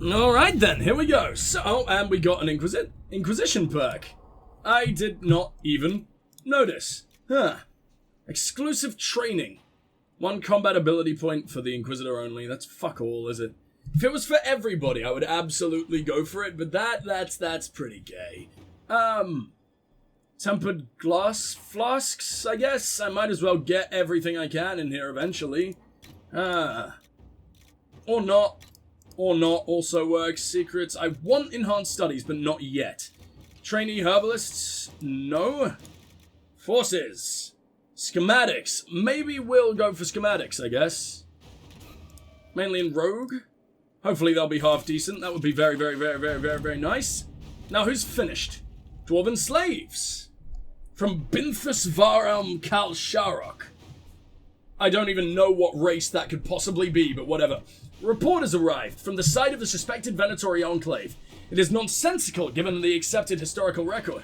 Alright then, here we go. So, and we got an Inquisition perk. I did not even notice. Exclusive training. 1 combat ability point for the Inquisitor only. That's fuck all, is it? If it was for everybody, I would absolutely go for it, but that's pretty gay. Tempered glass flasks, I guess? I might as well get everything I can in here eventually. Or not. Or not also works. Secrets. I want enhanced studies, but not yet. Trainee herbalists? No. Forces. Schematics. Maybe we'll go for schematics, I guess. Mainly in rogue. Hopefully they'll be half decent. That would be very, very, very, very, very, very nice. Now, who's finished? Dwarven slaves. From Binthus Varelm Kal Sharok. I don't even know what race that could possibly be, but whatever. Report has arrived from the site of the suspected Venatori enclave. It is nonsensical given the accepted historical record.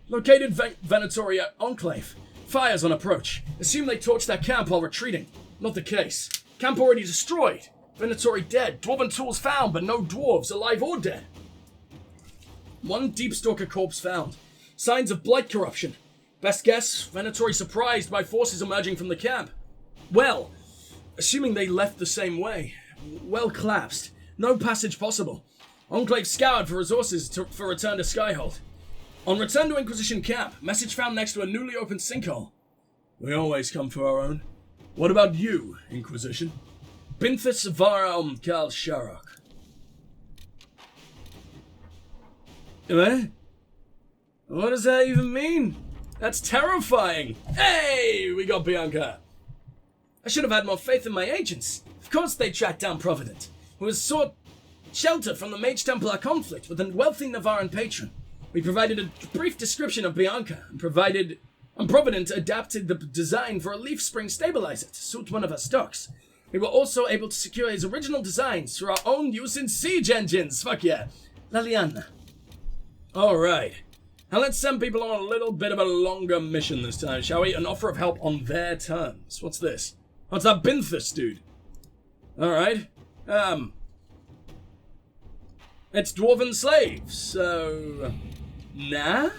Located Venatori enclave. Fires on approach. Assume they torched their camp while retreating. Not the case. Camp already destroyed. Venatori dead. Dwarven tools found, but no dwarves, alive or dead. 1 Deepstalker corpse found. Signs of blight corruption. Best guess, Venatori surprised by forces emerging from the camp. Well, assuming they left the same way. Well collapsed. No passage possible. Enclave scoured for resources for return to Skyhold. On return to Inquisition camp, message found next to a newly opened sinkhole. We always come for our own. What about you, Inquisition? Binthus Varelm Kal Sharok. Eh? What does that even mean? That's terrifying. Hey, we got Bianca. I should have had more faith in my agents. Of course they tracked down Provident, who has sought shelter from the Mage Templar conflict with a wealthy Navaran patron. We provided a brief description of Bianca, and Provident adapted the design for a leaf spring stabilizer to suit one of her stocks. We were also able to secure his original designs for our own use in siege engines. Fuck yeah. Liliana. Alright. Now let's send people on a little bit of a longer mission this time, shall we? An offer of help on their terms. What's this? What's that Binthus dude? Alright. It's dwarven slaves, so... Nah?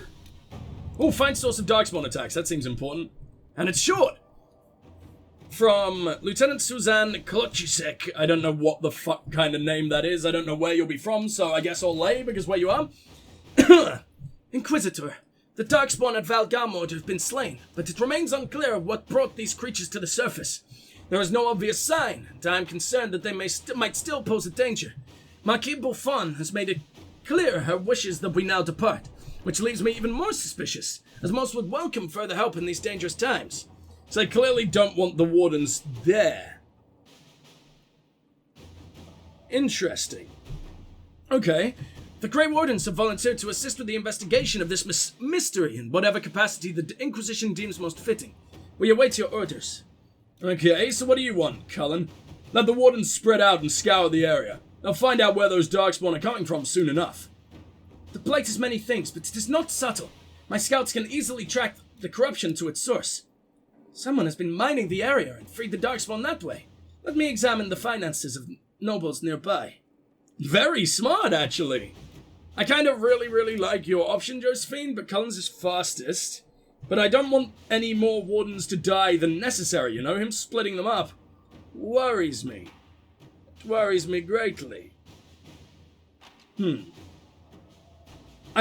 Oh, find source of darkspawn attacks. That seems important. And it's short! From Lieutenant Suzanne Kolochisek. I don't know what the fuck kind of name that is. I don't know where you'll be from, so I guess I'll lay, because where you are. Inquisitor. The darkspawn at Valgamord have been slain, but it remains unclear what brought these creatures to the surface. There is no obvious sign, and I am concerned that they might still pose a danger. Marquis Bouffon has made it clear her wishes that we now depart, which leaves me even more suspicious, as most would welcome further help in these dangerous times. So they clearly don't want the wardens there. Interesting. Okay. The Grey Wardens have volunteered to assist with the investigation of this mystery in whatever capacity the Inquisition deems most fitting. We await your orders. Okay, so what do you want, Cullen? Let the Wardens spread out and scour the area. They'll find out where those darkspawn are coming from soon enough. The blight is many things, but it is not subtle. My scouts can easily track the corruption to its source. Someone has been mining the area and freed the darkspawn that way. Let me examine the finances of nobles nearby. Very smart, actually. I kind of really like your option, Josephine, but Cullen's is fastest. But I don't want any more wardens to die than necessary, you know? Him splitting them up worries me. It worries me greatly. I'm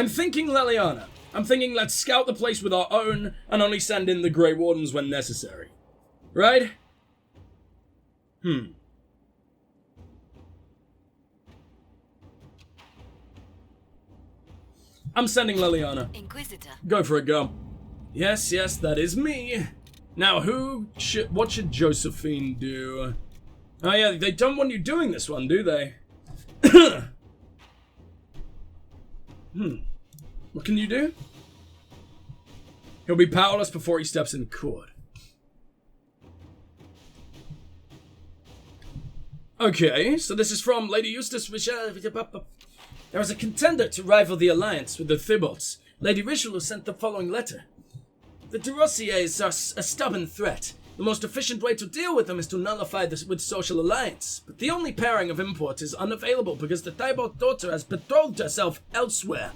thinking Liliana. I'm thinking let's scout the place with our own and only send in the Grey Wardens when necessary. Right? I'm sending Liliana. Inquisitor. Go for it, go. Yes, that is me. Now, what should Josephine do? Oh yeah, they don't want you doing this one, do they? What can you do? He'll be powerless before he steps in court. Okay, so this is from Lady Eustace Richel. There is a contender to rival the alliance with the Thibaults. Lady Richelieu sent the following letter. The Durossiers are a stubborn threat. The most efficient way to deal with them is to nullify this with social alliance. But the only pairing of import is unavailable because the Tybalt daughter has betrothed herself elsewhere.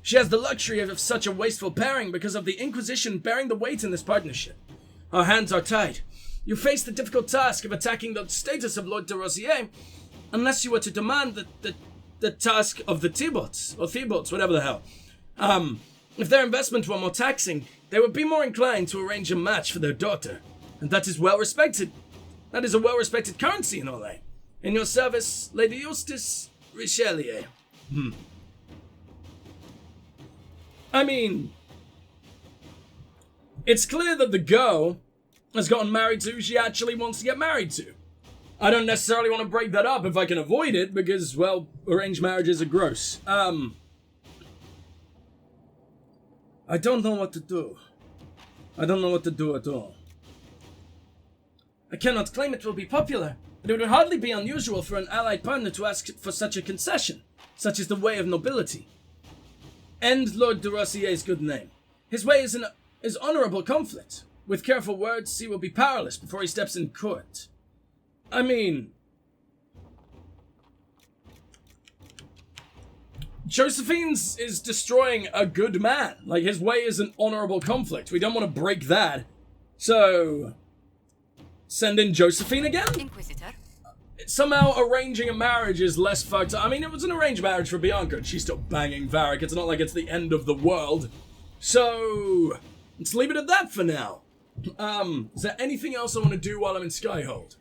She has the luxury of such a wasteful pairing because of the Inquisition bearing the weight in this partnership. Our hands are tied. You face the difficult task of attacking the status of Lord de Rosier, unless you were to demand the task of the Thebots, or Thebots, whatever the hell. If their investment were more taxing, they would be more inclined to arrange a match for their daughter. And that is well respected. That is a well-respected currency in Orlais. In your service, Lady Eustace Richelieu. I mean, it's clear that the girl has gotten married to who she actually wants to get married to. I don't necessarily want to break that up if I can avoid it, because, well, arranged marriages are gross. I don't know what to do. I don't know what to do at all. I cannot claim it will be popular, but it would hardly be unusual for an allied partner to ask for such a concession. Such is the way of nobility. End Lord de Rossier's good name. His way is honorable conflict. With careful words, he will be powerless before he steps in court. I mean, Josephine's is destroying a good man. Like, his way is an honorable conflict. We don't want to break that. So, send in Josephine again? Inquisitor. Somehow arranging a marriage is less fucked up. I mean, it was an arranged marriage for Bianca, and she's still banging Varric. It's not like it's the end of the world. So, let's leave it at that for now. Is there anything else I want to do while I'm in Skyhold?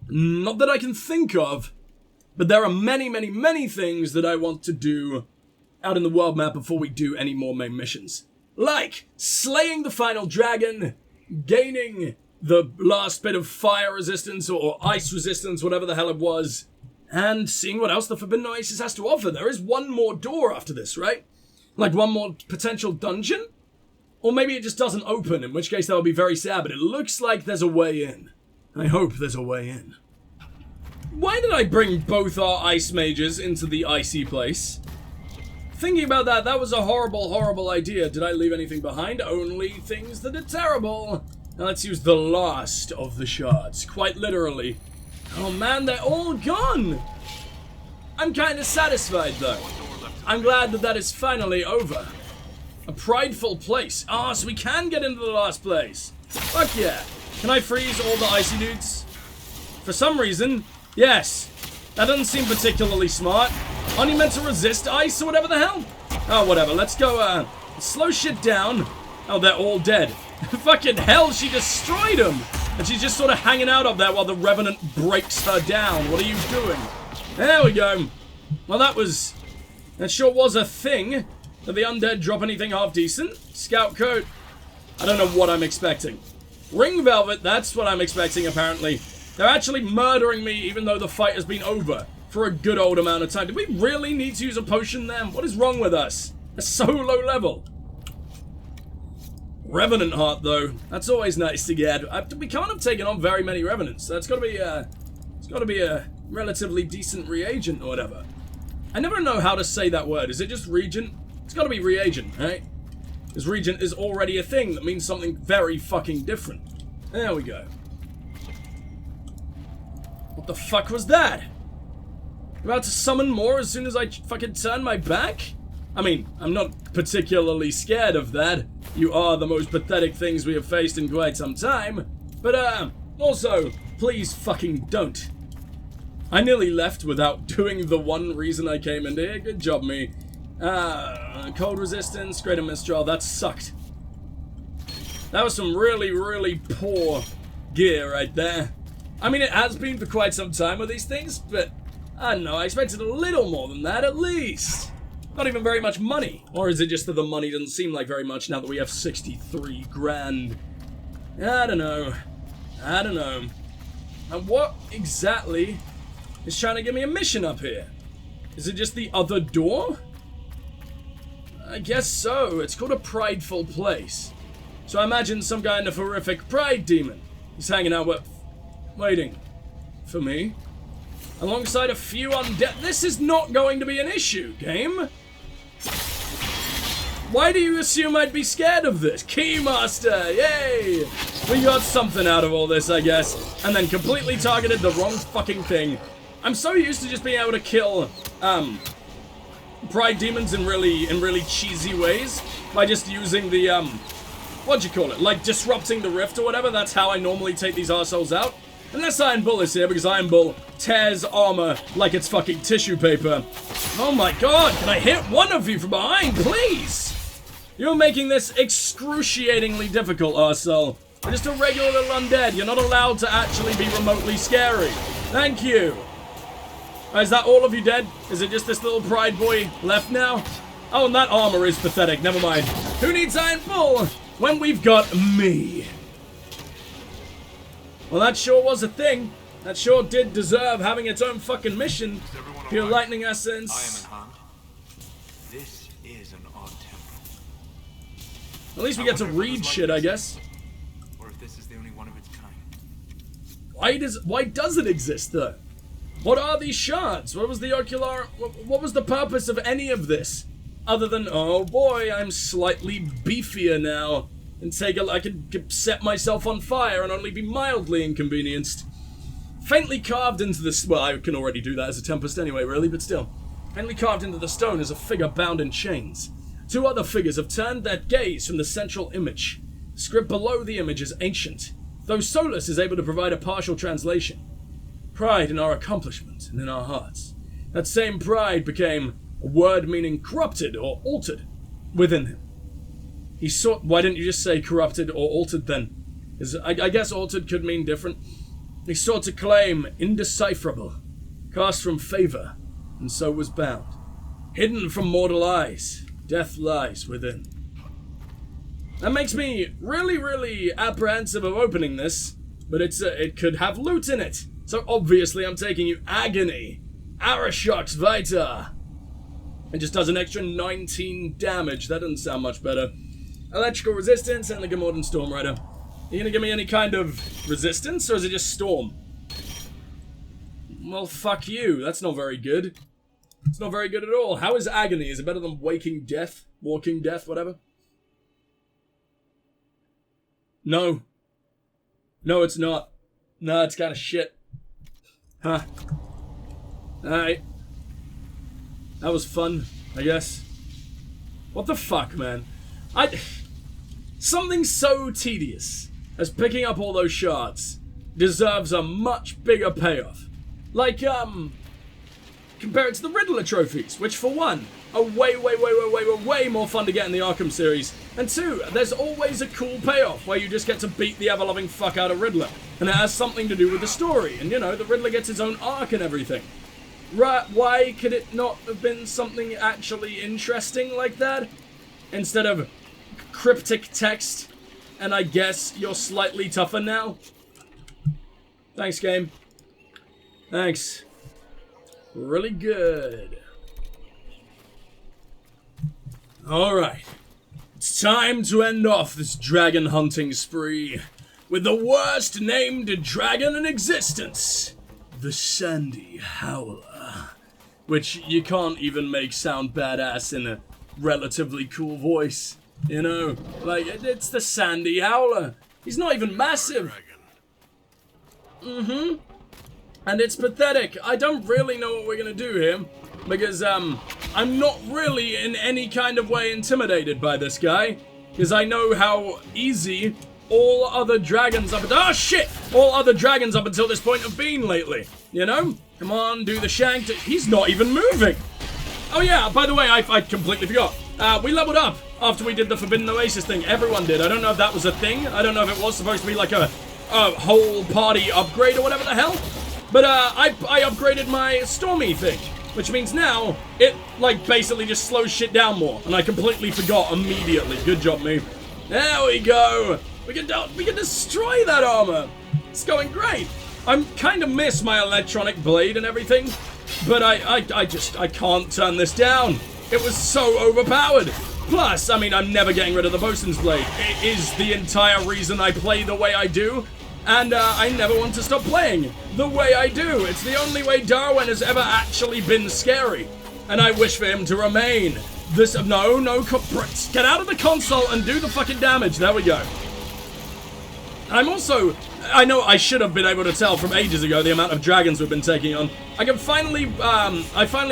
Not that I can think of, but there are many, many, many things that I want to do out in the world map before we do any more main missions. Like slaying the final dragon, gaining the last bit of fire resistance or ice resistance, whatever the hell it was, and seeing what else the Forbidden Oasis has to offer. There is one more door after this, right? Like one more potential dungeon? Or maybe it just doesn't open, in which case that would be very sad, but it looks like there's a way in. I hope there's a way in. Why did I bring both our ice mages into the icy place? Thinking about that, that was a horrible, horrible idea. Did I leave anything behind? Only things that are terrible. Now let's use the last of the shards, quite literally. Oh man, they're all gone! I'm kind of satisfied though. I'm glad that that is finally over. A prideful place. Ah, so we can get into the last place. Fuck yeah. Can I freeze all the icy dudes? For some reason, yes. That doesn't seem particularly smart. Aren't you meant to resist ice or whatever the hell? Oh, whatever. Let's go, slow shit down. Oh, they're all dead. Fucking hell, she destroyed them. And she's just sort of hanging out up there while the Revenant breaks her down. What are you doing? There we go. Well, that sure was a thing. Did the undead drop anything half decent? Scout coat. I don't know what I'm expecting. Ring velvet, that's what I'm expecting apparently. They're actually murdering me even though the fight has been over for a good old amount of time. Did we really need to use a potion then? What is wrong with us? They're so low level. Revenant heart though. That's always nice to get. We can't have taken on very many revenants. So that's gotta be a relatively decent reagent or whatever. I never know how to say that word. Is it just regent? It's gotta be reagent, right? Because regent is already a thing that means something very fucking different. There we go. What the fuck was that? About to summon more as soon as I fucking turn my back? I mean, I'm not particularly scared of that. You are the most pathetic things we have faced in quite some time. But, also, please fucking don't. I nearly left without doing the one reason I came into here. Good job, me. Cold resistance, greater mistral, that sucked. That was some really, really poor gear right there. I mean, it has been for quite some time with these things, but I don't know, I expected a little more than that, at least. Not even very much money. Or is it just that the money doesn't seem like very much now that we have 63 grand? I don't know. And what exactly is trying to give me a mission up here? Is it just the other door? I guess so. It's called a prideful place. So I imagine some kind of horrific pride demon. He's hanging out with... waiting. For me. Alongside a few undead... This is not going to be an issue, game. Why do you assume I'd be scared of this? Keymaster, yay! We got something out of all this, I guess. And then completely targeted the wrong fucking thing. I'm so used to just being able to kill, pride demons in really cheesy ways. By just using the, what'd you call it? Like disrupting the rift or whatever. That's how I normally take these arseholes out. Unless Iron Bull is here, because Iron Bull tears armor like it's fucking tissue paper. Oh my god, can I hit one of you from behind, please? You're making this excruciatingly difficult, arsehole. You're just a regular little undead. You're not allowed to actually be remotely scary. Thank you. Is that all of you dead? Is it just this little pride boy left now? Oh, and that armor is pathetic. Never mind. Who needs Iron Bull when we've got me? Well, that sure was a thing. That sure did deserve having its own fucking mission. Pure lightning essence. I am in hand. This is an odd temple. At least we get to read shit, I guess. Or if this is the only one of its kind. Why does it exist, though? What are these shards? What was the ocular... What was the purpose of any of this? Other than, oh boy, I'm slightly beefier now. And I could set myself on fire and only be mildly inconvenienced. Faintly carved into the... Well, I can already do that as a Tempest anyway, really, but still. Faintly carved into the stone is a figure bound in chains. Two other figures have turned their gaze from the central image. The script below the image is ancient, though Solus is able to provide a partial translation. Pride in our accomplishment and in our hearts. That same pride became a word meaning corrupted or altered within him. He sought... Why didn't you just say corrupted or altered then? I guess altered could mean different. He sought to claim indecipherable, cast from favor, and so was bound. Hidden from mortal eyes, death lies within. That makes me really apprehensive of opening this, but it could have loot in it. So obviously I'm taking you agony. Arashok's Vita. It just does an extra 19 damage. That doesn't sound much better. Electrical resistance and the Gamorrean Storm Rider. Are you gonna give me any kind of resistance, or is it just Storm? Well, fuck you. That's not very good. It's not very good at all. How is Agony? Is it better than Waking Death? Walking Death, whatever? No. No, it's not. No, it's kind of shit. Huh. Alright. That was fun, I guess. What the fuck, man? Something so tedious as picking up all those shards deserves a much bigger payoff. Like, compare it to the Riddler trophies, which for one, are way more fun to get in the Arkham series. And two, there's always a cool payoff where you just get to beat the ever-loving fuck out of Riddler. And it has something to do with the story. And, you know, the Riddler gets his own arc and everything. Right, why could it not have been something actually interesting like that? Instead of cryptic text, and I guess you're slightly tougher now? Thanks, game. Thanks. Really good. Alright. It's time to end off this dragon hunting spree with the worst named dragon in existence. The Sandy Howler. Which you can't even make sound badass in a relatively cool voice. You know, like, it's the Sandy Howler. He's not even massive. And it's pathetic. I don't really know what we're gonna do here, because, I'm not really in any kind of way intimidated by this guy, because I know how easy all other dragons up until— oh shit! All other dragons up until this point have been lately, you know? Come on, do the shank. He's not even moving! Oh yeah, by the way, I completely forgot. We leveled up after we did the Forbidden Oasis thing. Everyone did. I don't know if that was a thing. I don't know if it was supposed to be like a whole party upgrade or whatever the hell. But I upgraded my Stormy thing, which means now it like basically just slows shit down more. And I completely forgot immediately. Good job, me. There we go. We can destroy that armor. It's going great. I kind of miss my electronic blade and everything, but I can't turn this down. It was so overpowered. Plus, I mean, I'm never getting rid of the Bosun's Blade. It is the entire reason I play the way I do, and I never want to stop playing the way I do. It's the only way Darawen has ever actually been scary. and I wish for him to remain. No, get out of the console and do the fucking damage. There we go. I know I should have been able to tell from ages ago the amount of dragons we've been taking on. I finally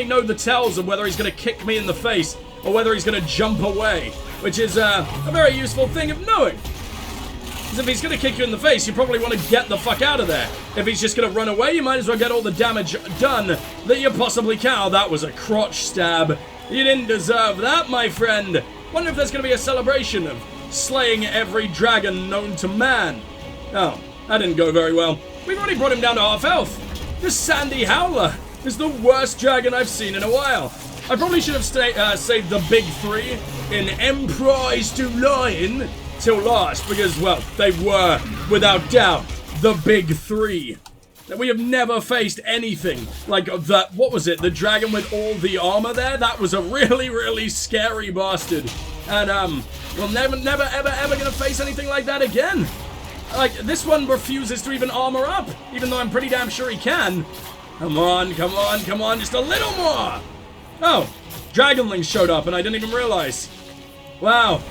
know the tells of whether he's going to kick me in the face or whether he's going to jump away, which is a very useful thing of knowing. Because if he's going to kick you in the face, you probably want to get the fuck out of there. If he's just going to run away, you might as well get all the damage done that you possibly can. Oh, that was a crotch stab. You didn't deserve that, my friend. Wonder if there's going to be a celebration of slaying every dragon known to man. Oh, that didn't go very well. We've already brought him down to half health. This Sandy Howler is the worst dragon I've seen in a while. I probably should have saved the big three in Emprise to Lion till last, because, well, they were, without doubt, the big three. We have never faced anything like that. What was it? The dragon with all the armor there? That was a really, really scary bastard. And, we're never, ever gonna face anything like that again. Like, this one refuses to even armor up, even though I'm pretty damn sure he can. Come on, just a little more. Oh, dragonlings showed up and I didn't even realize. Wow.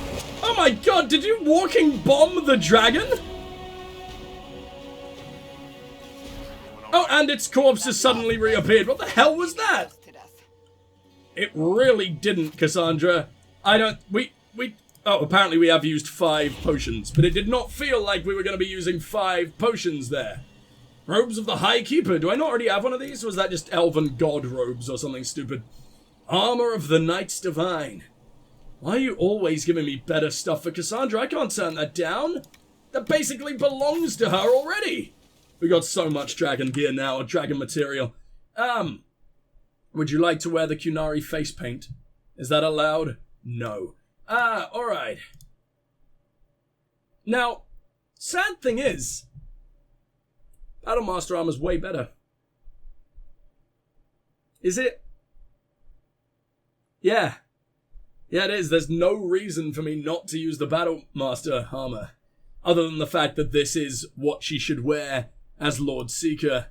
Oh my god, did you walking bomb the dragon? Oh, and its corpse has suddenly reappeared. What the hell was that? It really didn't, Cassandra. Oh, apparently we have used 5 potions, but it did not feel like we were going to be using 5 potions there. Robes of the High Keeper. Do I not already have one of these, or was that just elven god robes or something stupid? Armor of the Knights Divine. Why are you always giving me better stuff for Cassandra? I can't turn that down. That basically belongs to her already. We got so much dragon gear now, or dragon material. Would you like to wear the Qunari face paint? Is that allowed? No. Alright. Now, sad thing is, Battlemaster armor's way better. Is it? Yeah. Yeah, it is. There's no reason for me not to use the Battlemaster armor, other than the fact that this is what she should wear as Lord Seeker.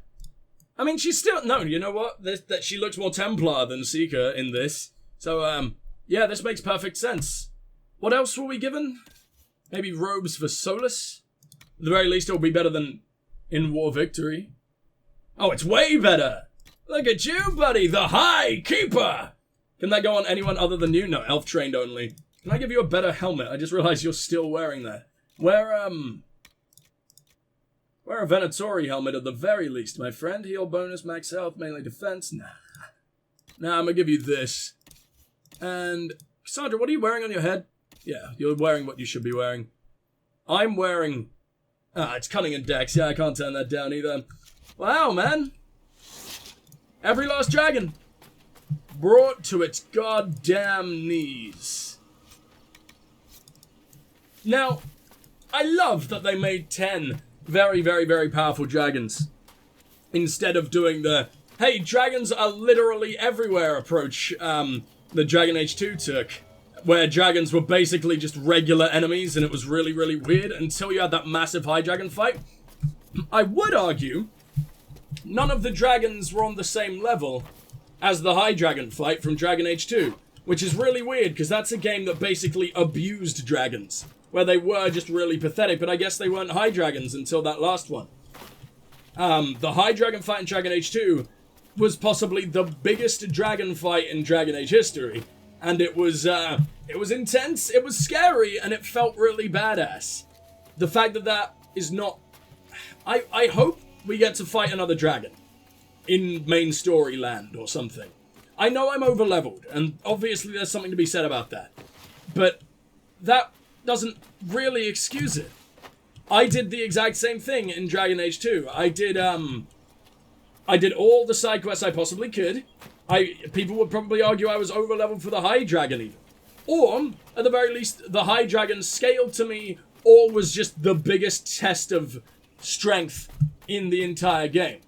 I mean, she's still... No, you know what? That she looks more Templar than Seeker in this. So, yeah, this makes perfect sense. What else were we given? Maybe robes for Solus? At the very least, it'll be better than in War Victory. Oh, it's way better! Look at you, buddy! The High Keeper! Can that go on anyone other than you? No, elf trained only. Can I give you a better helmet? I just realized you're still wearing that. Wear a Venatori helmet at the very least, my friend. Heal bonus, max health, melee defense. Nah, I'm gonna give you this. And, Cassandra, what are you wearing on your head? Yeah, you're wearing what you should be wearing. I'm wearing... it's cunning and dex. Yeah, I can't turn that down either. Wow, man. Every last dragon. Brought to its goddamn knees. Now, I love that they made 10 very, very, very powerful dragons. Instead of doing the, hey, dragons are literally everywhere approach the Dragon Age 2 took. Where dragons were basically just regular enemies and it was really, really weird until you had that massive high dragon fight. I would argue none of the dragons were on the same level as the high dragon fight from Dragon Age 2. Which is really weird because that's a game that basically abused dragons. Where they were just really pathetic, but I guess they weren't high dragons until that last one. The high dragon fight in Dragon Age 2 was possibly the biggest dragon fight in Dragon Age history. And it was intense, it was scary, and it felt really badass. The fact that that is not... I hope we get to fight another dragon in main story land or something. I know I'm over-leveled, and obviously there's something to be said about that. But that doesn't really excuse it. I did the exact same thing in Dragon Age 2. I did all the side quests I possibly could. People would probably argue I was over-leveled for the high dragon even. Or, at the very least, the high dragon scaled to me or was just the biggest test of strength in the entire game.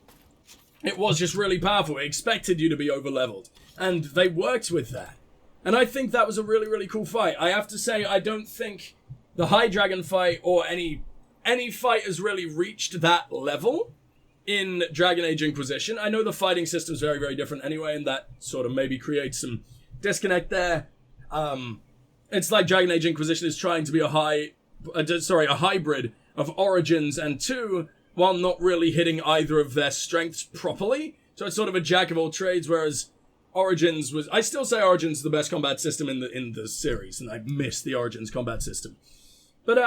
It was just really powerful. It expected you to be over-leveled. And they worked with that. And I think that was a really, really cool fight. I have to say, I don't think the high dragon fight or any fight has really reached that level. in Dragon Age Inquisition. I know the fighting system's very, very different anyway, and that sort of maybe creates some disconnect there. It's like Dragon Age Inquisition is trying to be a hybrid of Origins and 2, while not really hitting either of their strengths properly. So it's sort of a jack of all trades, whereas Origins was... I still say Origins is the best combat system in the series, and I miss the Origins combat system. But,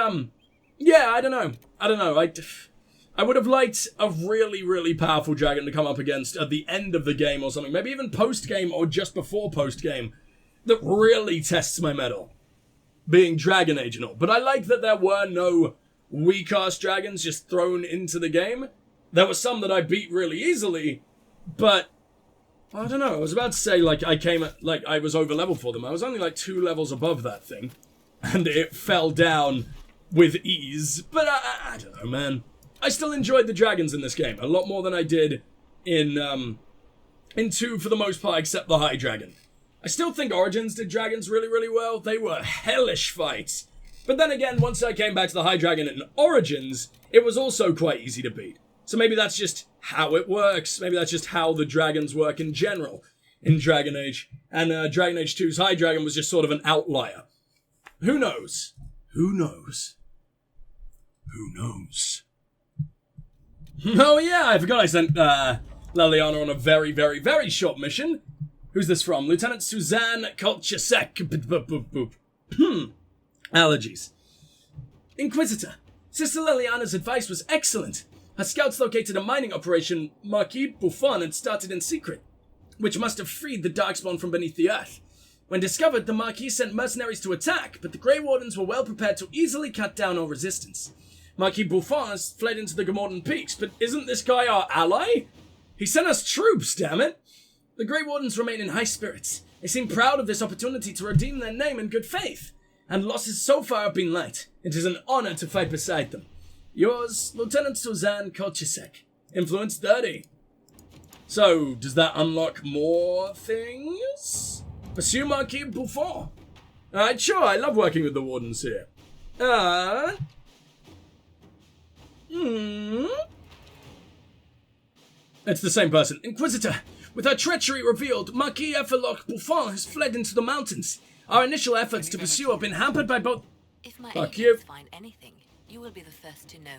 yeah, I don't know. I would have liked a really, really powerful dragon to come up against at the end of the game or something. Maybe even post-game or just before post-game. That really tests my mettle. Being Dragon Age and all. But I like that there were no weak-ass dragons just thrown into the game. There were some that I beat really easily, but... I don't know, I was about to say, like, I was over-leveled for them. I was only, like, 2 levels above that thing. And it fell down with ease. But I don't know, man. I still enjoyed the dragons in this game. A lot more than I did in 2 for the most part, except the High Dragon. I still think Origins did dragons really, really well. They were hellish fights. But then again, once I came back to the High Dragon in Origins, it was also quite easy to beat. So maybe that's just how it works. Maybe that's just how the dragons work in general in Dragon Age. And Dragon Age 2's High Dragon was just sort of an outlier. Who knows? Who knows? Who knows? Oh yeah, I forgot I sent Leliana on a very, very, very short mission. Who's this from? Lieutenant Suzanne Kolchasek. Allergies. Inquisitor. Sister Leliana's advice was excellent. Her scouts located a mining operation Marquis Buffon and started in secret, which must have freed the Darkspawn from beneath the earth. When discovered, the Marquis sent mercenaries to attack, but the Grey Wardens were well prepared to easily cut down all resistance. Marquis Buffon has fled into the Gamordan Peaks, but isn't this guy our ally? He sent us troops, damn it! The Grey Wardens remain in high spirits. They seem proud of this opportunity to redeem their name in good faith, and losses so far have been light. It is an honor to fight beside them. Yours, Lieutenant Suzanne Kolchasek. Influence 30. So, does that unlock more things? Pursue Marquis Buffon. Alright, sure, I love working with the Wardens here. It's the same person. Inquisitor, with her treachery revealed, Marquis Effeloch Buffon has fled into the mountains. Our initial efforts to pursue have been hampered by both... If my agents find anything, you will be the first to know.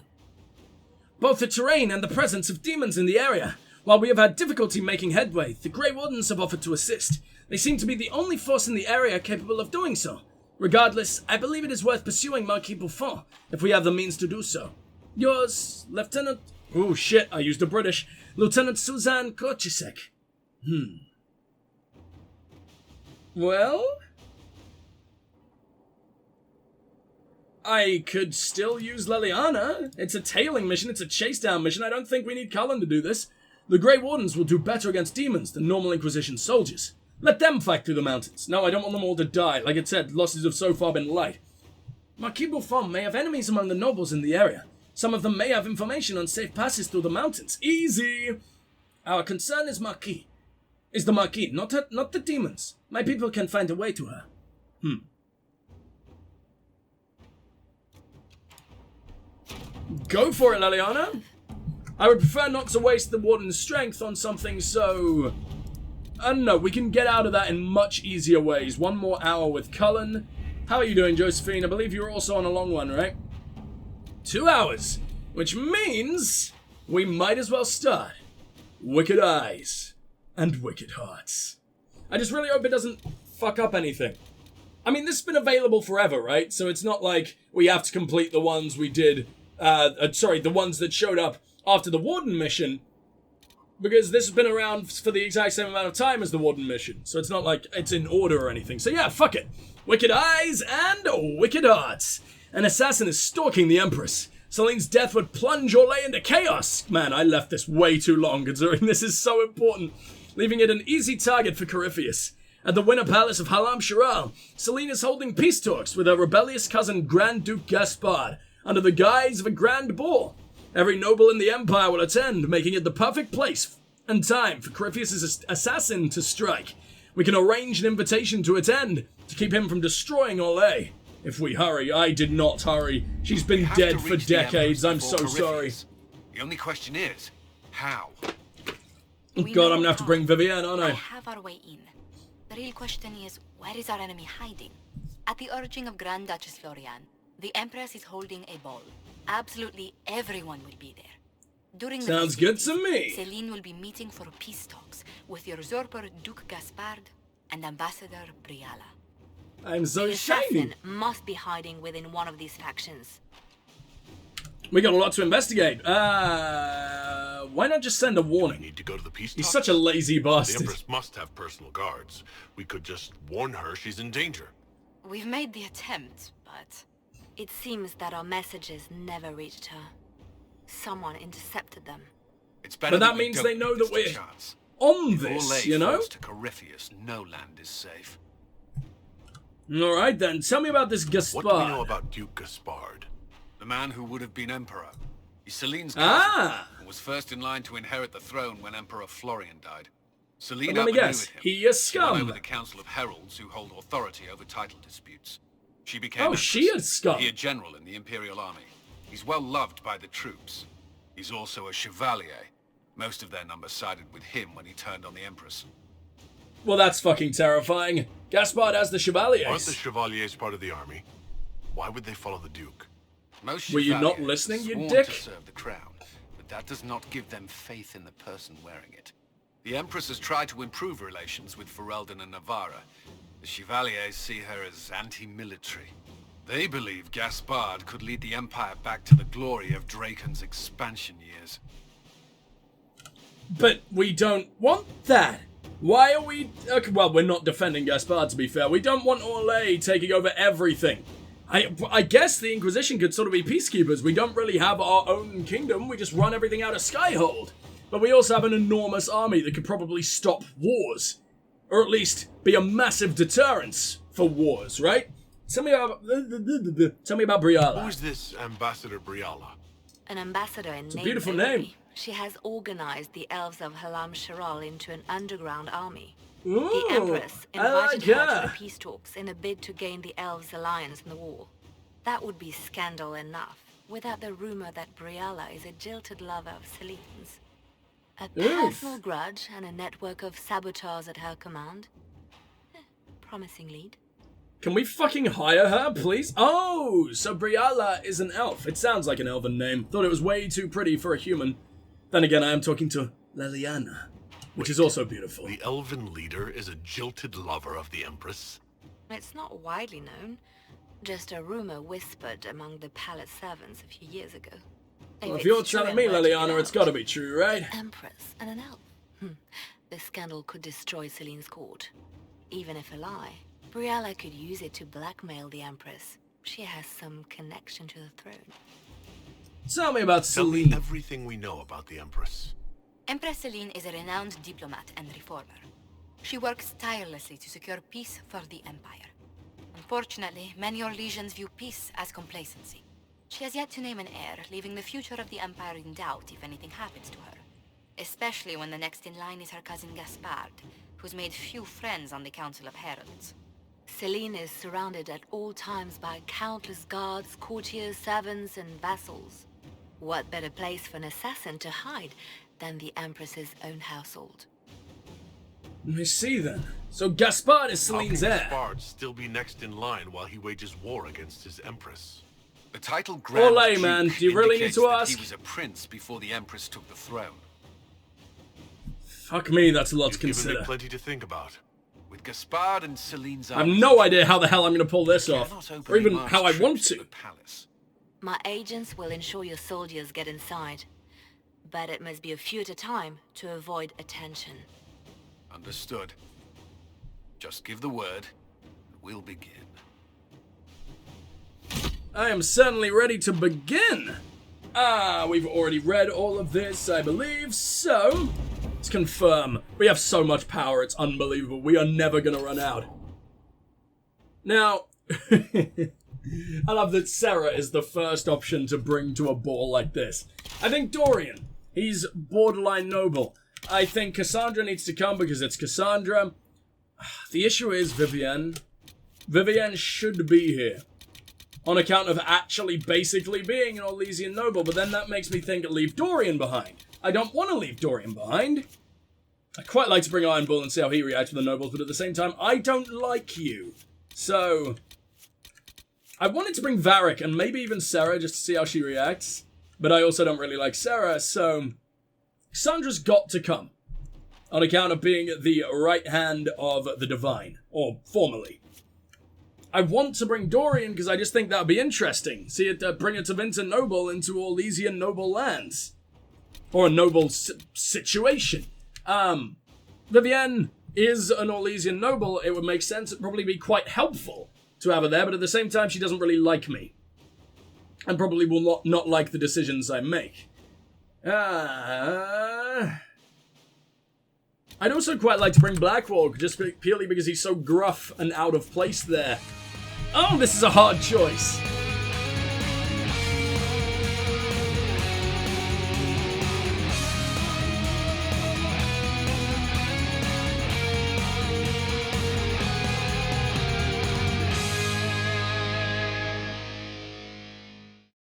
Both the terrain and the presence of demons in the area. While we have had difficulty making headway, the Grey Wardens have offered to assist. They seem to be the only force in the area capable of doing so. Regardless, I believe it is worth pursuing Marquis Buffon, if we have the means to do so. Yours, Lieutenant... Oh shit, I used a British. Lieutenant Suzanne Kolchasek. Well... I could still use Leliana. It's a tailing mission, it's a chase down mission. I don't think we need Cullen to do this. The Grey Wardens will do better against demons than normal Inquisition soldiers. Let them fight through the mountains. No, I don't want them all to die. Like I said, losses have so far been light. Marquis Buffon may have enemies among the nobles in the area. Some of them may have information on safe passes through the mountains. Easy! Our concern is Marquis. Is the Marquis, not the demons. My people can find a way to her. Go for it, Leliana. I would prefer not to waste the Warden's strength on something so... I don't know, we can get out of that in much easier ways. 1 more hour with Cullen. How are you doing, Josephine? I believe you're also on a long one, right? 2 hours. Which means we might as well start. Wicked eyes and wicked hearts. I just really hope it doesn't fuck up anything. I mean, this has been available forever, right? So it's not like we have to complete the ones we did... the ones that showed up after the Warden mission, because this has been around for the exact same amount of time as the Warden mission, so it's not like it's in order or anything. So yeah, fuck it. Wicked eyes and wicked hearts. An assassin is stalking the Empress. Celine's death would plunge Orlais into chaos. Man, I left this way too long, considering this is so important. Leaving it an easy target for Corypheus. At the Winter Palace of Halam Shiral, Celine is holding peace talks with her rebellious cousin Grand Duke Gaspard, under the guise of a grand ball. Every noble in the Empire will attend, making it the perfect place and time for Corypheus' assassin to strike. We can arrange an invitation to attend, to keep him from destroying Orlais. If we hurry. I did not hurry. She's been dead for decades. I'm so sorry. The only question is, How? God, I'm gonna have to bring Vivienne, aren't I I? have our way in. The real question is, where is our enemy hiding? At the urging of Grand Duchess Florian, the Empress is holding a ball. Absolutely everyone will be there. During the Sounds good to festivities, me. Celine will be meeting for peace talks with the usurper Duke Gaspard and Ambassador Briala. I'm so The shiny. assassin must be hiding within one of these factions. We got a lot to investigate. Why not just send a We warning? need to go to the peace He's talks? such a lazy The bastard. Empress must have personal guards. We could just warn her she's in danger. We've made the attempt, but It seems that our messages never reached her. Someone intercepted them. It's better But that we means don't they know take that this we're chance. on If this, Orlais you know? falls to Corypheus, no land is safe. Alright then, tell me about this What do we know Gaspard. about Duke Gaspard? The man who would have been emperor. He's Celine's cousin, Ah! and was first in line to inherit the throne when Emperor Florian died. Celine Let me guess, outmaneuvered him. he is She won scum. over the Council of Heralds who hold authority over title disputes. She became Oh, Empress, she is scum. He a general in the Imperial Army. He's well loved by the troops. He's also a chevalier. Most of their number sided with him when he turned on the Empress. Well, that's fucking terrifying. Gaspard has the Aren't the Chevaliers. Chevaliers part of the army? Why would they follow the Duke? Most Were you not chevaliers listening, are you sworn dick? to serve the crown, but that does not give them faith in the person wearing it. The Empress has tried to improve relations with Ferelden and Navarra. The Chevaliers see her as anti-military. They believe Gaspard could lead the Empire back to the glory of Draken's expansion years. But we don't want that. Why are we... Okay, well, we're not defending Gaspard, to be fair. We don't want Orlais taking over everything. I guess the Inquisition could sort of be peacekeepers. We don't really have our own kingdom. We just run everything out of Skyhold. But we also have an enormous army that could probably stop wars. Or at least be a massive deterrence for wars, right? Tell me about Briala. Who is this Ambassador Briala? An ambassador in It's a beautiful name. She has organized the elves of Halam Sharal into an underground army. Ooh, The Empress I like invited her to her. the peace talks in a bid to gain the elves' alliance in the war. That would be scandal enough, without the rumor that Briala is a jilted lover of Celine's. A personal grudge and a network of saboteurs at her command. Promising lead. Can we fucking hire her, please? Oh, so Briala is an elf. It sounds like an elven name. Thought it was way too pretty for a human. Then again, I am talking to Leliana, which is also beautiful. The elven leader is a jilted lover of the Empress. It's not widely known. Just a rumor whispered among the palace servants a few years ago. Well, if you're telling me, Leliana, it's gotta be true, right? Empress and an elf. The scandal could destroy Celine's court. Even if a lie, Briala could use it to blackmail the Empress. She has some connection to the throne. Tell me about Tell me Celine. everything we know about the Empress. Empress Celine is a renowned diplomat and reformer. She works tirelessly to secure peace for the Empire. Unfortunately, many Orlesians view peace as complacency. She has yet to name an heir, leaving the future of the Empire in doubt if anything happens to her. Especially when the next in line is her cousin Gaspard, who's made few friends on the Council of Heralds. Celine is surrounded at all times by countless guards, courtiers, servants, and vassals. What better place for an assassin to hide than the Empress's own household? Let me see then. So Gaspard is How can Celine's heir. Gaspard still be next in line while he wages war against his Empress? The title Grand Orlais, Duke man, do you really need indicates to that ask? he was a prince before the Empress took the throne. Fuck me, that's a lot to You've given consider. me plenty to think about. With Gaspard and Celine's I have armies, no idea how the hell I'm gonna pull this you off. cannot Or openly even march how I want troops to. the palace. My agents will ensure your soldiers get inside. But it must be a few at a time to avoid attention. Understood. Just give the word, and we'll begin. I am certainly ready to begin. We've already read all of this, I believe, so let's confirm. We have so much power, it's unbelievable. We are never gonna run out. Now, I love that Sarah is the first option to bring to a ball like this. I think Dorian, he's borderline noble. I think Cassandra needs to come because it's Cassandra. The issue is Vivienne. Vivienne should be here. On account of actually basically being an Orlesian noble, but then that makes me think leave Dorian behind. I don't want to leave Dorian behind. I quite like to bring Iron Bull and see how he reacts with the nobles, but at the same time, I don't like you. So, I wanted to bring Varric and maybe even Sarah just to see how she reacts. But I also don't really like Sarah, so Sandra's got to come. On account of being the right hand of the Divine, or formerly. I want to bring Dorian because I just think that would be interesting. See it bring a Tevinter noble into Orlesian noble lands. Or a noble situation. Vivienne is an Orlesian noble. It would make sense. It'd probably be quite helpful to have her there, but at the same time, she doesn't really like me. And probably will not like the decisions I make. I'd also quite like to bring Blackwalk, just purely because he's so gruff and out of place there. Oh, this is a hard choice.